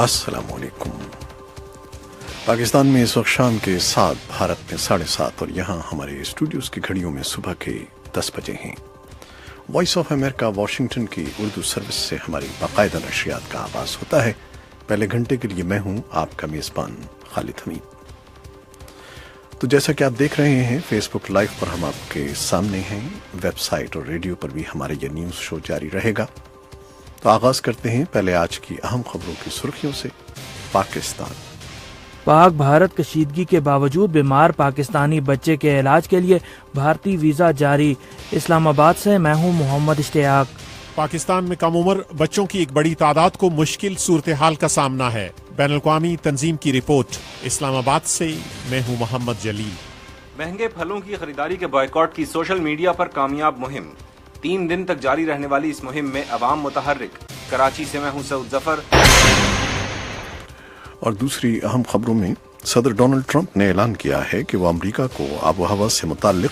अस्सलाम वालेकुम। पाकिस्तान में इस वक्त शाम के 7, भारत में 7:30 और यहाँ हमारे स्टूडियोज़ की घड़ियों में सुबह के 10 बजे हैं। वॉइस ऑफ अमेरिका वाशिंगटन की उर्दू सर्विस से हमारी बाकायदा नशरियात का आगाज़ होता है। पहले घंटे के लिए मैं हूँ आपका मेज़बान खालिद हमीद। तो जैसा कि आप देख रहे हैं, फेसबुक लाइव पर हम आपके सामने हैं, वेबसाइट और रेडियो पर भी हमारा ये न्यूज़ शो जारी रहेगा। तो आगाज़ करते हैं पहले आज की अहम खबरों की सुर्खियों से। पाक भारत कशीदगी के बावजूद बीमार पाकिस्तानी बच्चे के इलाज के लिए भारतीय वीज़ा जारी। इस्लामाबाद से मैं हूँ मोहम्मद इश्तियाक। पाकिस्तान में कम उम्र बच्चों की एक बड़ी तादाद को मुश्किल सूरत हाल का सामना है। बैनुल-अक़वामी तंजीम की रिपोर्ट। इस्लामाबाद से मैं हूँ मोहम्मद जलील। महंगे फलों की खरीदारी के बॉयकॉट की सोशल मीडिया पर कामयाब मुहिम। 3 दिन तक जारी रहने वाली इस मुहिम में अवाम मुतहर्रिक। कराची से मैं हूँ सऊद जफर। और दूसरी अहम खबरों में सदर डोनाल्ड ट्रंप ने ऐलान किया है कि वो अमेरिका को आब व हवा से मुताल्लिक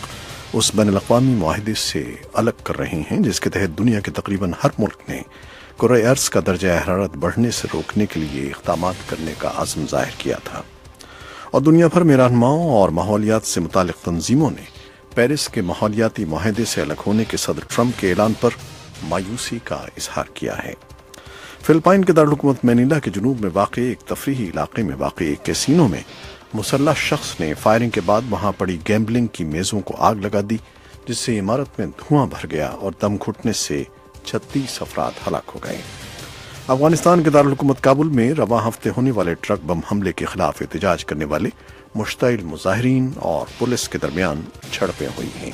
उस बैनुल-अक़वामी मुआहिदे से अलग कर रहे हैं जिसके तहत दुनिया के तकरीबन हर मुल्क ने कुर्रे अर्ज़ का दर्जा हरारत बढ़ने से रोकने के लिए इक़दामात करने का आज़म ज़ाहिर किया था। और दुनिया भर में रहनुमाओं और माहौलियात से मुताल्लिक तंजीमों ने पेरिस के माहौलियाती मुआहिदे से अलग होने के सदर ट्रंप के ऐलान पर मायूसी का इजहार किया है। फिलिपाइन के दारुल-हुकूमत मैनीला के जुनूब में वाक़ई एक तफरीही इलाके में वाक़ई एक कैसीनो में मुसल्लह शख्स ने फायरिंग के बाद वहां पड़ी गैम्बलिंग की मेज़ों को आग लगा दी, जिससे इमारत में धुआं भर गया और दम घुटने से 36 अफराद हलाक हो गए। अफगानिस्तान के दारुल-हुकूमत काबुल में रवां हफ्ते होने वाले ट्रक बम हमले के खिलाफ एहतजाज करने वाले मुश्तइल मुजाहिरीन और पुलिस के दरमियान झड़पें हुई हैं।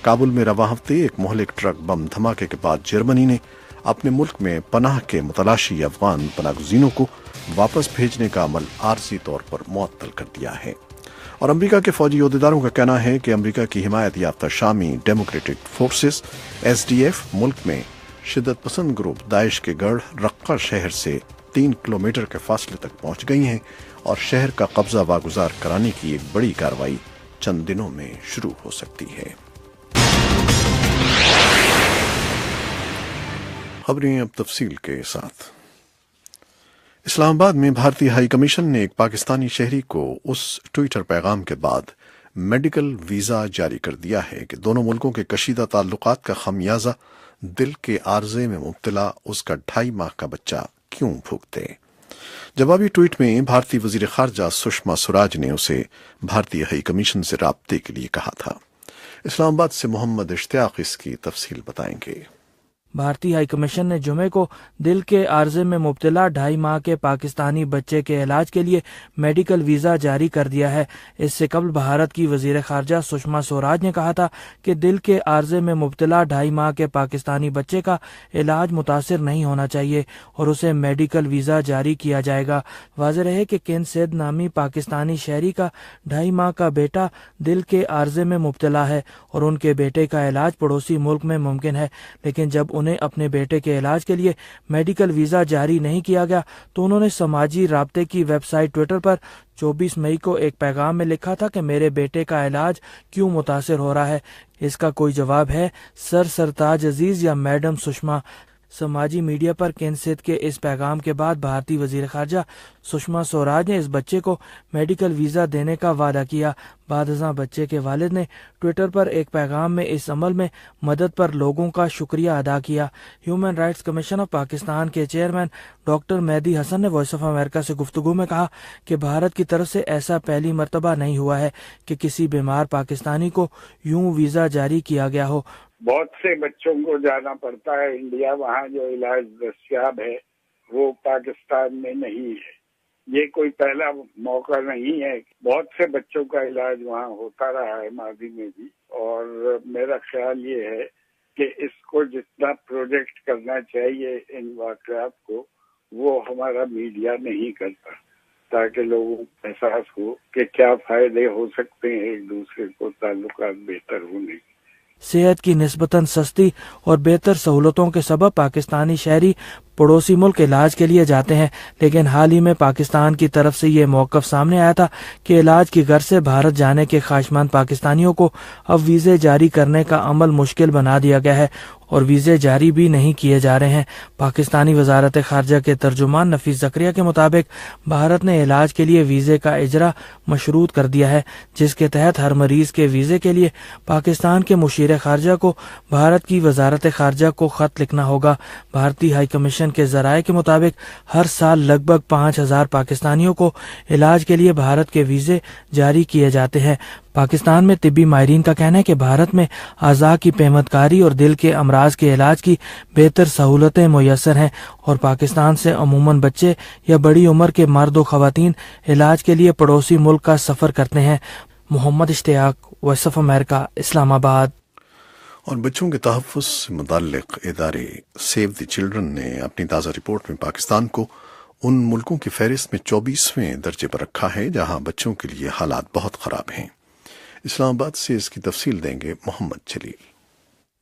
काबुल में रवां हफ्ते एक मोहलिक ट्रक बम धमाके के बाद जर्मनी ने अपने मुल्क में पनाह के मुतलाशी अफगान पनाहगज़ीनों को वापस भेजने का अमल आर्जी तौर पर मुअत्तल कर दिया है। और अमेरिका के फौजी अहदेदारों का कहना है कि अमेरिका की हिमायत याफ्ता शामी डेमोक्रेटिक फोर्सेस SDF मुल्क में शिद्दत पसंद ग्रुप दाइश के गढ़ रक्का शहर से 3 किलोमीटर के फासले तक पहुंच गई हैं और शहर का कब्जा वागुजार कराने की एक बड़ी कार्रवाई चंद दिनों में शुरू हो सकती है। खबरें अब तफसील के साथ। इस्लामाबाद में भारतीय हाई कमीशन ने एक पाकिस्तानी शहरी को उस ट्विटर पैगाम के बाद मेडिकल वीज़ा जारी कर दिया है कि दोनों मुल्कों के कशीदा ताल्लुकात का खमियाजा दिल के आर्जे में मुब्तला उसका 2.5 माह का बच्चा क्यों भुगते। जवाबी ट्वीट में भारतीय वजीर खारजा सुषमा स्वराज ने उसे भारतीय हाई कमीशन से राब्ते के लिए कहा था। इस्लामाबाद से मोहम्मद इश्तियाक इसकी तफसील बताएंगे। भारतीय हाई कमीशन ने जुमे को दिल के आर्जे में मुब्तला 2.5 माह के पाकिस्तानी बच्चे के इलाज के लिए मेडिकल वीज़ा जारी कर दिया है। इससे कबल भारत की वजीर खारजा सुषमा स्वराज ने कहा था कि दिल के आर्जे में मुब्तला 2.5 माह के पाकिस्तानी बच्चे का इलाज मुतासिर नहीं होना चाहिए और उसे मेडिकल वीज़ा जारी किया जाएगा। वाज़ेह रहे कि किन सैद नामी पाकिस्तानी शहरी का 2.5 माह का बेटा दिल के आर्जे में मुब्तला है और उनके बेटे का इलाज पड़ोसी मुल्क में मुमकिन है, लेकिन जब उन्हें अपने बेटे के इलाज के लिए मेडिकल वीज़ा जारी नहीं किया गया तो उन्होंने समाजी राब्ते की वेबसाइट ट्विटर पर 24 मई को एक पैगाम में लिखा था कि मेरे बेटे का इलाज क्यों मुतासिर हो रहा है, इसका कोई जवाब है सर सरताज अजीज या मैडम सुषमा। समाजी मीडिया पर कैंसेद के इस पैगाम के बाद भारतीय वजीर खारजा सुषमा स्वराज ने इस बच्चे को मेडिकल वीज़ा देने का वादा किया। बादशाह बच्चे के वालिद ने ट्विटर पर एक पैगाम में इस अमल में मदद पर लोगों का शुक्रिया अदा किया। Human rights commission of Pakistan के चेयरमैन डॉक्टर मेहदी हसन ने वॉइस ऑफ अमेरिका से गुफ्तगू में कहा कि भारत की तरफ से ऐसा पहली मर्तबा नहीं हुआ है कि किसी बीमार पाकिस्तानी को यूं वीज़ा जारी किया गया हो। बहुत से बच्चों को जाना पड़ता है इंडिया, वहाँ जो इलाज दस्तयाब है वो पाकिस्तान में नहीं है। ये कोई पहला मौका नहीं है। बहुत से बच्चों का इलाज वहाँ होता रहा है माजी में भी, और मेरा ख्याल ये है कि इसको जितना प्रोजेक्ट करना चाहिए इन वाक़यात को, वो हमारा मीडिया नहीं करता, ताकि लोगों को एहसास हो कि क्या फायदे हो सकते हैं एक दूसरे को ताल्लुकात बेहतर होने के। सेहत की निस्बतन सस्ती और बेहतर सहूलतों के सबब पाकिस्तानी शहरी پڑوسی ملک علاج کے لیے جاتے ہیں، لیکن حال ہی میں پاکستان کی طرف سے یہ موقف سامنے آیا تھا کہ علاج کی غرض سے بھارت جانے کے خواہشمند پاکستانیوں کو اب ویزے جاری کرنے کا عمل مشکل بنا دیا گیا ہے اور ویزے جاری بھی نہیں کیے جا رہے ہیں۔ پاکستانی وزارت خارجہ کے ترجمان نفیس زکریا کے مطابق بھارت نے علاج کے لیے ویزے کا اجرا مشروط کر دیا ہے، جس کے تحت ہر مریض کے ویزے کے لیے پاکستان کے مشیر خارجہ کو بھارت کی وزارت خارجہ کو خط لکھنا ہوگا۔ بھارتی ہائی کمیشن کے ذرائع کے مطابق ہر سال لگ بھگ 5000 پاکستانیوں کو علاج کے لیے بھارت کے ویزے جاری کیے جاتے ہیں۔ پاکستان میں طبی ماہرین کا کہنا ہے کہ بھارت میں اعضاء کی پیمدکاری اور دل کے امراض کے علاج کی بہتر سہولتیں میسر ہیں اور پاکستان سے عموماً بچے یا بڑی عمر کے مرد و خواتین علاج کے لیے پڑوسی ملک کا سفر کرتے ہیں۔ محمد اشتیاق، وائس آف امریکہ، اسلام آباد۔ اور بچوں کے تحفظ سے متعلق ادارے سیو دی چلڈرن نے اپنی تازہ رپورٹ میں پاکستان کو ان ملکوں کی فہرست میں 24ویں درجے پر رکھا ہے جہاں بچوں کے لیے حالات بہت خراب ہیں۔ اسلام آباد سے اس کی تفصیل دیں گے محمد جلیل۔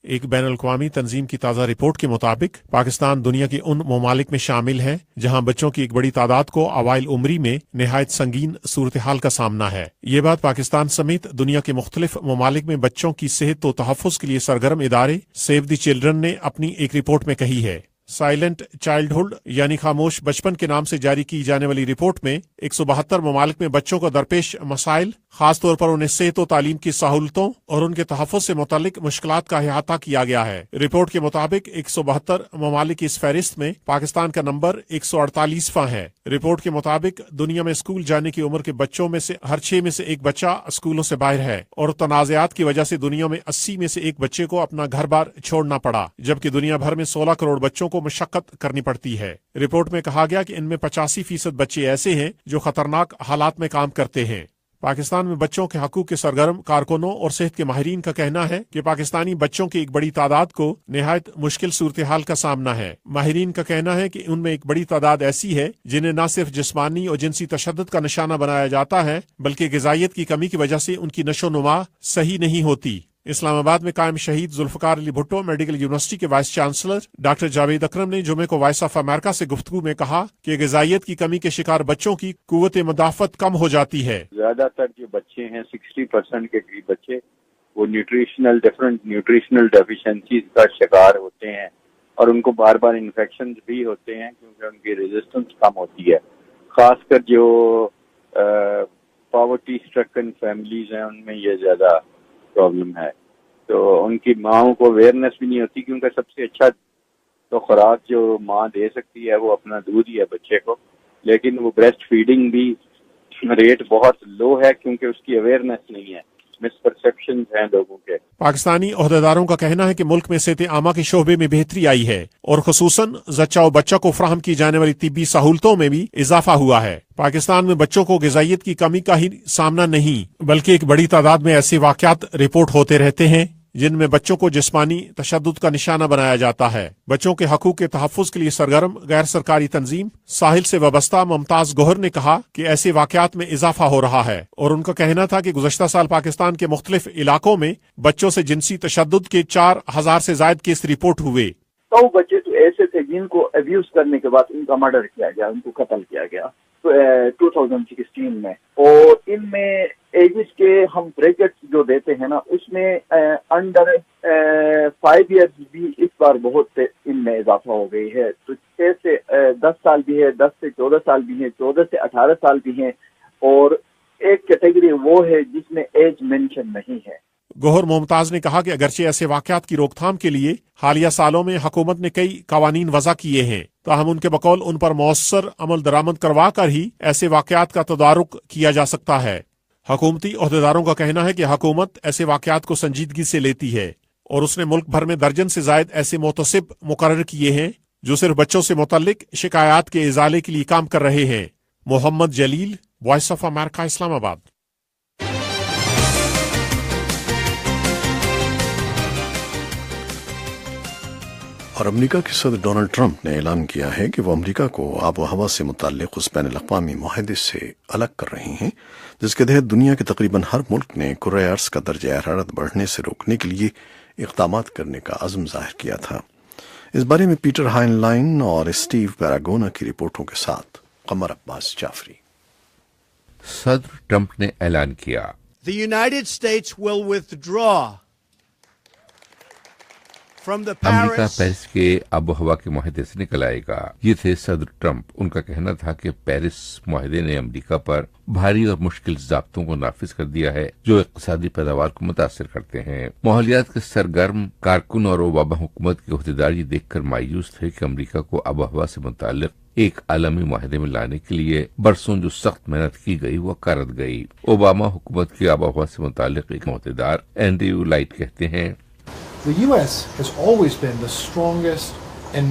ایک بین الاقوامی تنظیم کی تازہ رپورٹ کے مطابق پاکستان دنیا کے ان ممالک میں شامل ہے جہاں بچوں کی ایک بڑی تعداد کو اوائل عمری میں نہایت سنگین صورتحال کا سامنا ہے۔ یہ بات پاکستان سمیت دنیا کے مختلف ممالک میں بچوں کی صحت و تحفظ کے لیے سرگرم ادارے سیو دی چلڈرن نے اپنی ایک رپورٹ میں کہی ہے۔ سائلنٹ چائلڈہڈ یعنی خاموش بچپن کے نام سے جاری کی جانے والی رپورٹ میں 172 ممالک میں بچوں کو درپیش مسائل، خاص طور پر انہیں صحت و تعلیم کی سہولتوں اور ان کے تحفظ سے متعلق مشکلات کا احاطہ کیا گیا ہے۔ رپورٹ کے مطابق 172 ممالک کی اس فہرست میں پاکستان کا نمبر 148واں ہے۔ رپورٹ کے مطابق دنیا میں اسکول جانے کی عمر کے بچوں میں سے ہر 6 میں سے ایک بچہ اسکولوں سے باہر ہے اور تنازعات کی وجہ سے دنیا میں 80 میں سے ایک بچے کو اپنا گھر بار چھوڑنا پڑا، جبکہ دنیا بھر میں 16 کروڑ بچوں کو مشقت کرنی پڑتی ہے۔ رپورٹ میں کہا گیا کہ ان میں 85% بچے ایسے ہیں جو خطرناک حالات میں کام کرتے ہیں۔ پاکستان میں بچوں کے حقوق کے سرگرم کارکنوں اور صحت کے ماہرین کا کہنا ہے کہ پاکستانی بچوں کی ایک بڑی تعداد کو نہایت مشکل صورتحال کا سامنا ہے۔ ماہرین کا کہنا ہے کہ ان میں ایک بڑی تعداد ایسی ہے جنہیں نہ صرف جسمانی اور جنسی تشدد کا نشانہ بنایا جاتا ہے بلکہ غذائیت کی کمی کی وجہ سے ان کی نشو و نما صحیح نہیں ہوتی۔ اسلام آباد میں قائم شہید ذوالفقار علی بھٹو میڈیکل یونیورسٹی کے وائس چانسلر ڈاکٹر جاوید اکرم نے جمعے کو وائس آف امریکہ سے گفتگو میں کہا کہ غذائیت کی کمی کے شکار بچوں کی قوت مدافعت کم ہو جاتی ہے۔ زیادہ تر جو بچے ہیں 60% کے قریب بچے وہ ڈفرینٹ نیوٹریشنل ڈیفیشنسیز کا شکار ہوتے ہیں اور ان کو بار بار انفیکشنز بھی ہوتے ہیں کیونکہ ان کی ریزسٹنس کم ہوتی ہے۔ خاص کر جو پاورٹی اسٹرکن فیملیز ہیں ان میں یہ زیادہ پرابلم ہے، تو ان کی ماؤں کو اویئرنیس بھی نہیں ہوتی کیونکہ سب سے اچھا تو خوراک جو ماں دے سکتی ہے وہ اپنا دودھ ہی ہے بچے کو، لیکن وہ بریسٹ فیڈنگ بھی ریٹ بہت لو ہے کیونکہ اس کی اویئرنیس نہیں ہے، مسپرسیپشنز ہیں لوگوں کے۔ پاکستانی عہدیداروں کا کہنا ہے کہ ملک میں صحت عامہ کے شعبے میں بہتری آئی ہے اور خصوصاً زچہ و بچہ کو فراہم کی جانے والی طبی سہولتوں میں بھی اضافہ ہوا ہے۔ پاکستان میں بچوں کو غذائیت کی کمی کا ہی سامنا نہیں بلکہ ایک بڑی تعداد میں ایسے واقعات رپورٹ ہوتے رہتے ہیں جن میں بچوں کو جسمانی تشدد کا نشانہ بنایا جاتا ہے۔ بچوں کے حقوق کے تحفظ کے لیے سرگرم غیر سرکاری تنظیم ساحل سے وابستہ ممتاز گوہر نے کہا کہ ایسے واقعات میں اضافہ ہو رہا ہے اور ان کا کہنا تھا کہ گزشتہ سال پاکستان کے مختلف علاقوں میں بچوں سے جنسی تشدد کے 4000 سے زائد کیس رپورٹ ہوئے۔ 100 بچے تو ایسے تھے جن کو ابیوز کرنے کے بعد ان کا مرڈر کیا گیا، ان کو قتل کیا گیا 2016 میں، اور ان میں ایجز کے ہم بریکٹس جو دیتے ہیں نا اس میں انڈر 5 ایئرز بھی اس بار بہت ان میں اضافہ ہو گئی ہے، تو 6 سے 10 سال بھی ہے، 10 سے 14 سال بھی ہیں، 14 سے 18 سال بھی ہیں، اور ایک کیٹیگری وہ ہے جس میں ایج مینشن نہیں ہے۔ گوہر ممتاز نے کہا کہ اگرچہ ایسے واقعات کی روک تھام کے لیے حالیہ سالوں میں حکومت نے کئی قوانین وضع کیے ہیں، تاہم ان کے بقول ان پر مؤثر عمل درآمد کروا کر ہی ایسے واقعات کا تدارک کیا جا سکتا ہے۔ حکومتی عہدیداروں کا کہنا ہے کہ حکومت ایسے واقعات کو سنجیدگی سے لیتی ہے اور اس نے ملک بھر میں درجن سے زائد ایسے محتسب مقرر کیے ہیں جو صرف بچوں سے متعلق شکایات کے ازالے کے لیے کام کر رہے ہیں۔ محمد جلیل، وائس آف امریکہ، اسلام آباد۔ اور امریکہ کے صدر ڈونلڈ ٹرمپ نے اعلان کیا ہے کہ وہ امریکہ کو آب و ہوا سے متعلق اس بین الاقوامی معاہدے سے الگ کر رہے ہیں جس کے تحت دنیا کے تقریباً ہر ملک نے کرۂ ارض کا درجہ حرارت بڑھنے سے روکنے کے لیے اقدامات کرنے کا عزم ظاہر کیا تھا۔ इस बारे में पीटर हाइनलाइन और स्टीव पैरागोना की रिपोर्टों के साथ कमर अब्बास जाफरी। सदर ट्रंप ने ऐलान किया, The United States will withdraw from the America Paris Paris के आबो हवा के मुआहदे से निकल आएगा। ये थे सदर ट्रंप। उनका कहना था कि पेरिस मुआहदे ने अमेरिका पर भारी और मुश्किल ज़ाब्तों को नाफिज कर दिया है जो इक़्तिसादी पैदावार को मुतासिर करते हैं। माहौलियात के सरगर्म कारकुन और ओबामा हुकूमत के अहदेदार ये देखकर मायूस थे कि अमेरिका को आबो हवा से मुताल्लिक एक आलमी मुआहदे में लाने के लिए बरसों जो सख्त मेहनत की गई वो करत गई। ओबामा हुकूमत की आबो हवा से मुताल्लिक एक अहदेदार एंड्रयू लाइट कहते हैं, The U.S. has always been the strongest and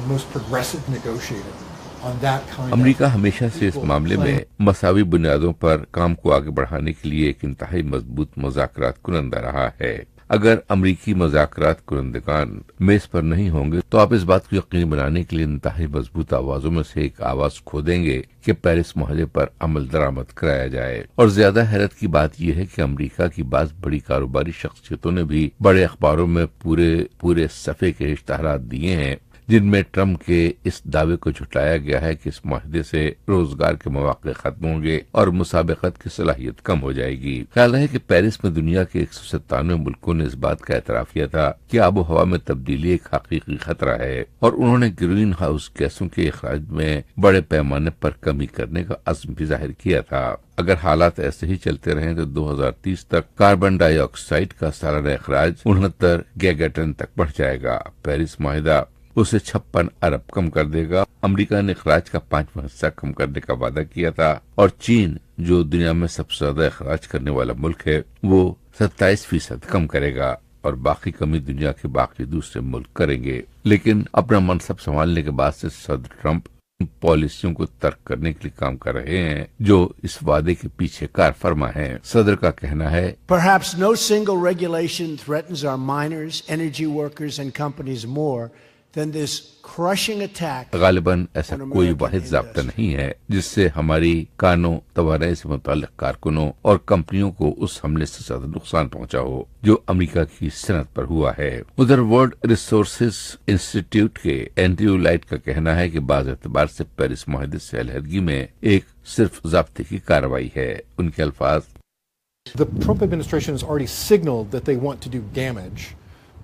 most progressive negotiator on that kind of. America हमेशा से इस मामले में मसावी बुनियादों पर काम को आगे बढ़ाने के लिए एक इंतहाई मजबूत मुज़ाकरात कुनंदा रहा है। अगर अमरीकी मुज़ाकरात कुनंदगान मेज पर नहीं होंगे तो आप इस बात को यकीनी बनाने के लिए इंतहाई मजबूत आवाजों में से एक आवाज खो देंगे कि पेरिस मुआहदे पर अमल दरामद कराया जाए। और ज्यादा हैरत की बात यह है कि अमेरिका की बात बड़ी कारोबारी शख्सियतों ने भी बड़े अखबारों में पूरे सफ़े के इश्तहारात दिए हैं जिनमें ट्रंप के इस दावे को झुटलाया गया है कि इस मुआहदे से रोजगार के मौके खत्म होंगे और मुसाबकत की सलाहियत कम हो जाएगी। ख्याल है कि पेरिस में दुनिया के 197 मुल्कों ने इस बात का एतराफ किया था कि आबो हवा में तब्दीली एक हकीकी खतरा है और उन्होंने ग्रीन हाउस गैसों के अखराज में बड़े पैमाने पर कमी करने का अज़्म भी जाहिर किया था। अगर हालात ऐसे ही चलते रहे तो 2030 तक कार्बन डाइऑक्साइड का सालाना अखराज 69 गीगाटन तक बढ़ जाएगा। पेरिस मुआहदा उसे 56 अरब कम कर देगा। अमेरिका ने अखराज का 5वां हिस्सा कम करने का वादा किया था और चीन जो दुनिया में सबसे ज्यादा अखराज करने वाला मुल्क है वो 27% कम करेगा और बाकी कमी दुनिया के बाकी दूसरे मुल्क करेंगे। लेकिन अपना मनसब संभालने के बाद से सदर ट्रंप पॉलिसियों को तर्क करने के लिए काम कर रहे हैं जो इस वादे के पीछे कार फरमा है। सदर का कहना है, Perhaps no single regulation threatens our miners, energy workers and companies more than this crushing attack. गालिबन ऐसा कोई वाहिद ज़ाब्ता नहीं है जिससे हमारी कानों तवानाई से मुताल्लिक कारकुनों और कंपनियों को उस हमले से ज्यादा नुकसान पहुंचा हो जो अमेरिका की सनत पर हुआ है। उधर वर्ल्ड रिसोर्सेज इंस्टीट्यूट के एंड्रयू लाइट का कहना है कि बाज़ एतबार से पेरिस मुआहदे से अलहदगी में एक सिर्फ ज़ाब्ते की कार्रवाई है। उनके अल्फाज, The Trump administration has already signaled that they want to do damage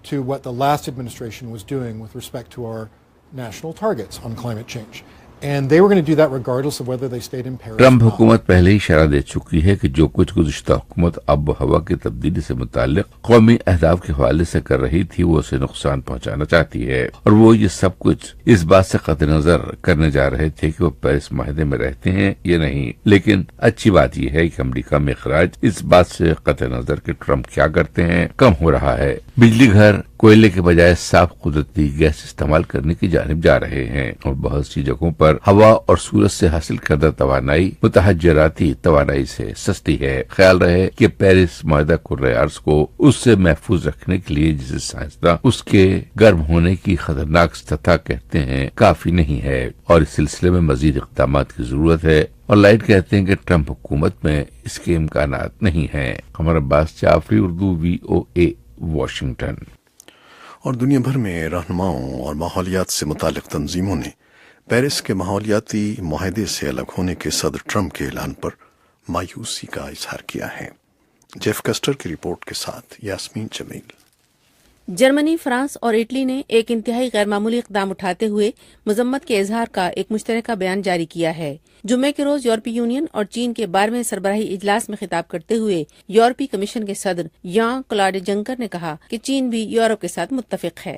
to what the last administration was doing with respect to our national targets on climate change. And they were going to do that regardless of whether they stayed in Paris. Trump हुकूमत पहले ही इशारा दे चुकी है कि जो कुछ गुज़िश्ता हुकूमत आब हवा की तब्दीली से मुताल्लिक कौमी अहदाफ के हवाले से कर रही थी वो उसे नुकसान पहुंचाना चाहती है और वो ये सब कुछ इस बात से कतई नजर करने जा रहे थे कि वो पेरिस मुआहदे में रहते हैं या नहीं। लेकिन अच्छी बात यह है कि अमेरिका में अखराज इस बात से कतई नजर कि ट्रंप क्या करते हैं कम हो रहा है। बिजली घर कोयले के बजाय साफ कुदरती गैस इस्तेमाल करने की जानिब जा रहे हैं और बहुत सी जगहों पर हवा और सूरज से हासिल करदा तवानाई मुतहज्जराती तवानाई से सस्ती है। ख्याल रहे कि पेरिस मुआहदा कुर्रे अर्ज को उससे महफूज रखने के लिए जिसे साइंसदान उसके गर्म होने की खतरनाक सतह कहते हैं काफी नहीं है और इस सिलसिले में मजीद इक़दाम की जरूरत है। और लाइट कहते हैं कि ट्रंप हुकूमत में इसके इम्कानात नहीं है। कमर अब्बास जाफरी, उर्दू VOA, वाशिंगटन। और दुनिया भर में रहनुमाओं और माहौलियात से मुतालिक तंजीमों ने पेरिस के माहौलियाती मुआहदे से अलग होने के सदर ट्रंप के ऐलान पर मायूसी का इजहार किया है। जेफ कस्टर की रिपोर्ट के साथ यास्मीन जमील। जर्मनी, फ्रांस और इटली ने एक इंतहाई गैरमामूली इक़दाम उठाते हुए मजम्मत के इजहार का एक मुश्तरका बयान जारी किया है। जुम्मे के रोज यूरोपीय यूनियन और चीन के 12वें सरबराही इजलास में खिताब करते हुए यूरोपीय कमीशन के सदर यां क्लॉड जंकर ने कहा कि चीन भी यूरोप के साथ मुत्तफिक है।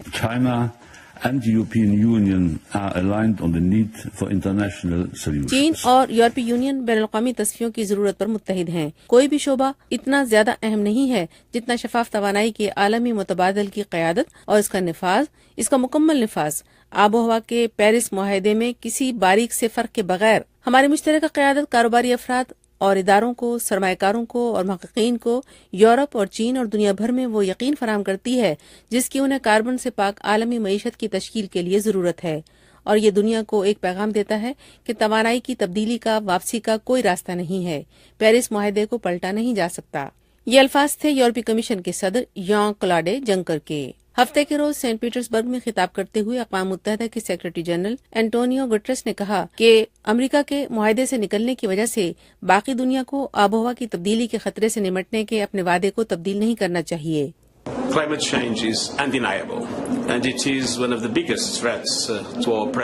and the European Union are aligned on the need for international solutions. चीन और यूरोपीय यूनियन बैनुल-अक़वामी तस्फियों की जरूरत पर मुत्तहिद हैं। कोई भी शोबा इतना ज्यादा अहम नहीं है जितना शफाफ तवानाई के आलमी मुतबादल की क़यादत और इसका निफाज, इसका मुकम्मल निफाज आबो हवा के पेरिस मुआहदे में किसी बारीक से फर्क के बगैर हमारी मुश्तरका क़यादत कारोबारी अफराद और इदारों को, सरमायाकारों को और महक़क़ीन को यूरोप और चीन और दुनिया भर में वो यकीन फराहम करती है जिसकी उन्हें कार्बन से पाक आलमी मईशत की तश्कील के लिए ज़रूरत है। और ये दुनिया को एक पैगाम देता है कि तवानाई की तब्दीली का, वापसी का कोई रास्ता नहीं है। पेरिस मुआहदे को पलटा नहीं जा सकता। ये अल्फाज थे यूरोपीय कमीशन के सदर यां क्लॉड जंकर के। ہفتے کے روز سینٹ پیٹرسبرگ میں خطاب کرتے ہوئے اقوام متحدہ کے سیکرٹری جنرل اینٹونیو گٹریس نے کہا کہ امریکہ کے معاہدے سے نکلنے کی وجہ سے باقی دنیا کو آب و ہوا کی تبدیلی کے خطرے سے نمٹنے کے اپنے وعدے کو تبدیل نہیں کرنا چاہیے۔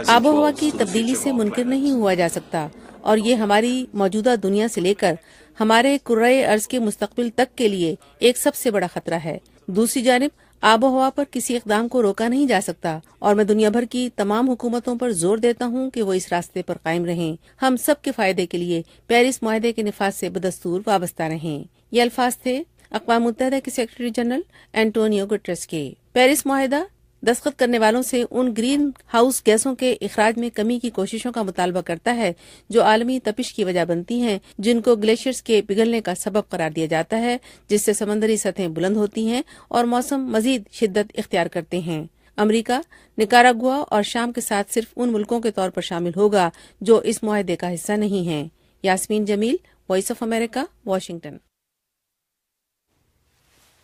آب و ہوا کی تبدیلی سے منکر نہیں ہوا جا سکتا، اور یہ ہماری موجودہ دنیا سے لے کر ہمارے کرۂ ارض کے مستقبل تک کے لیے ایک سب سے بڑا خطرہ ہے۔ دوسری جانب آب و ہوا پر کسی اقدام کو روکا نہیں جا سکتا، اور میں دنیا بھر کی تمام حکومتوں پر زور دیتا ہوں کہ وہ اس راستے پر قائم رہیں، ہم سب کے فائدے کے لیے پیرس معاہدے کے نفاذ سے بدستور وابستہ رہیں۔ یہ الفاظ تھے اقوام متحدہ کے سیکرٹری جنرل اینٹونیو گٹریس کے۔ پیرس معاہدہ دستخط کرنے والوں سے ان گرین ہاؤس گیسوں کے اخراج میں کمی کی کوششوں کا مطالبہ کرتا ہے جو عالمی تپش کی وجہ بنتی ہیں، جن کو گلیشیئرز کے پگھلنے کا سبب قرار دیا جاتا ہے، جس سے سمندری سطحیں بلند ہوتی ہیں اور موسم مزید شدت اختیار کرتے ہیں۔ امریکہ نکاراگوا اور شام کے ساتھ صرف ان ملکوں کے طور پر شامل ہوگا جو اس معاہدے کا حصہ نہیں ہیں۔ Yasmeen Jameel, Voice of America, Washington.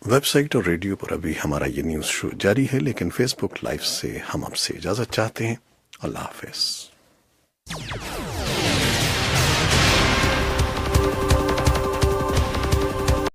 Website اور ریڈیو پر ابھی ہمارا یہ نیوز شو جاری ہے، لیکن فیس بک لائیو سے ہم آپ سے اجازت چاہتے ہیں۔ اللہ حافظ۔